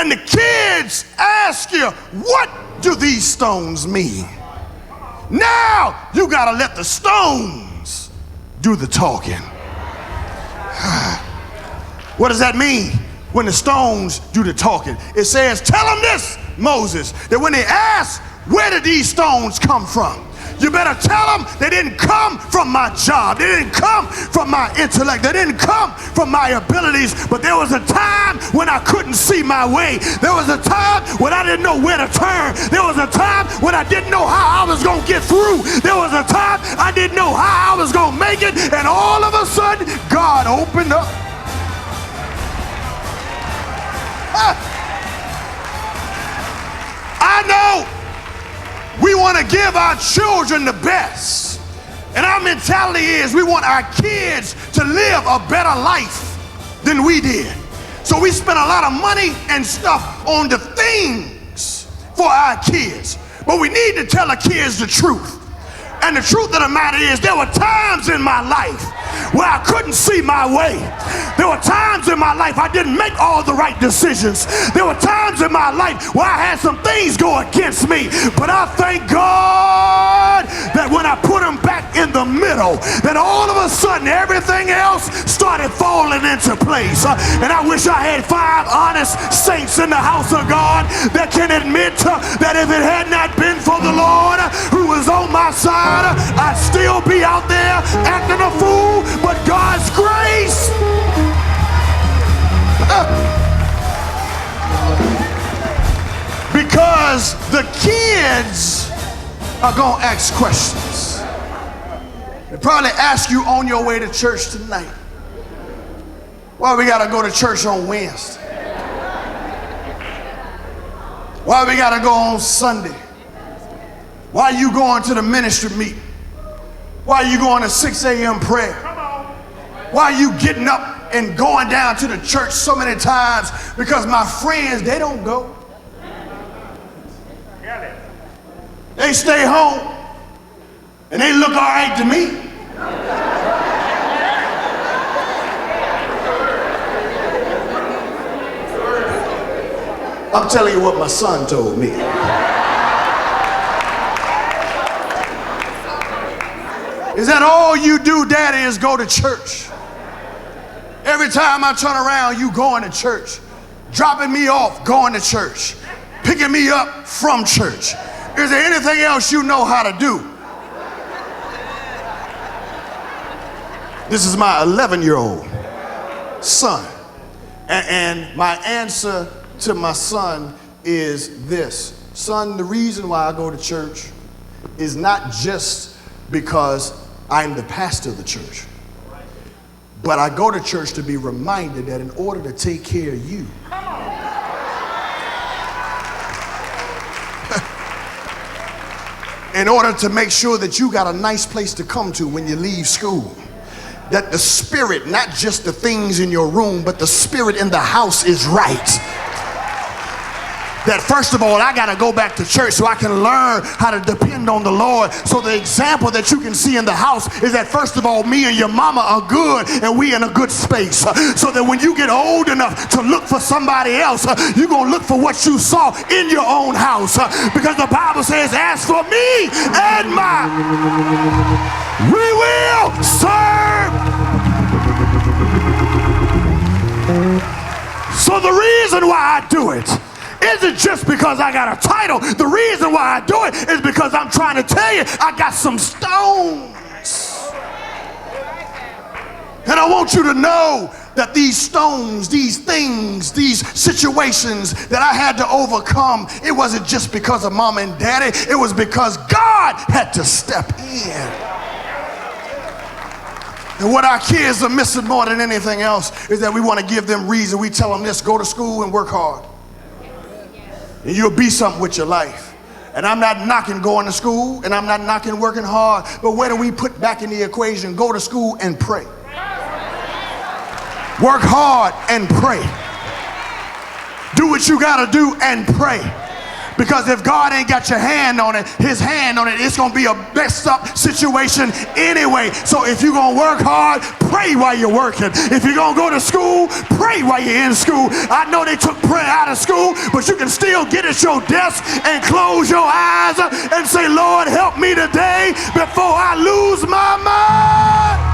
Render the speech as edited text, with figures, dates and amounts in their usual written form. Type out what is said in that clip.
when the kids ask you, what do these stones mean? Now you gotta let the stones do the talking. What does that mean when the stones do the talking? It says, tell them this, Moses, that when they ask, where did these stones come from? You better tell them they didn't come from my job. They didn't come from my intellect. They didn't come from my abilities. But there was a time when I couldn't see my way. There was a time when I didn't know where to turn. There was a time when I didn't know how I was going to get through. There was a time I didn't know how I was going to make it. And all of a sudden, God opened up. I know we want to give our children the best. And our mentality is we want our kids to live a better life than we did. So we spend a lot of money and stuff on the things for our kids. But we need to tell the kids the truth. And the truth of the matter is there were times in my life where I couldn't see my way. There were times in my life I didn't make all the right decisions. There were times in my life where I had some things go against me. But I thank God that when I put them back in the middle, that all of a sudden everything else started falling into place. And I wish I had 5 honest saints in the house of God that can admit that if it had not been for the Lord who was on my side, I'd still be out there acting a fool. But God's grace. Because the kids are going to ask questions. They probably ask you on your way to church tonight, why we got to go to church on Wednesday? Why we got to go on Sunday? Why are you going to the ministry meeting? Why are you going to 6 a.m. prayer? Why are you getting up and going down to the church so many times? Because my friends, they don't go. They stay home and they look all right to me. I'm telling you what my son told me. Is that all you do, Daddy, is go to church? Every time I turn around, you going to church. Dropping me off, going to church. Picking me up from church. Is there anything else you know how to do? This is my 11-year-old son. And my answer to my son is this. Son, the reason why I go to church is not just because I'm the pastor of the church, but I go to church to be reminded that in order to take care of you, in order to make sure that you got a nice place to come to when you leave school, that the spirit, not just the things in your room, but the spirit in the house is right. That first of all, I got to go back to church so I can learn how to depend on the Lord. So the example that you can see in the house is that first of all, me and your mama are good and we in a good space. So that when you get old enough to look for somebody else, you're going to look for what you saw in your own house. Because the Bible says, as for me and mine, we will serve. So the reason why I do it isn't just because I got a title. The reason why I do it is because I'm trying to tell you I got some stones. And I want you to know that these stones, these things, these situations that I had to overcome, it wasn't just because of mama and daddy. It was because God had to step in. And what our kids are missing more than anything else is that we want to give them reason. We tell them this, go to school and work hard. And you'll be something with your life. And I'm not knocking going to school, and I'm not knocking working hard, but where do we put back in the equation? Go to school and pray. Work hard and pray. Do what you gotta do and pray. Because if God ain't got your hand on it, his hand on it, it's going to be a messed up situation anyway. So if you're going to work hard, pray while you're working. If you're going to go to school, pray while you're in school. I know they took prayer out of school, but you can still get at your desk and close your eyes and say, Lord, help me today before I lose my mind.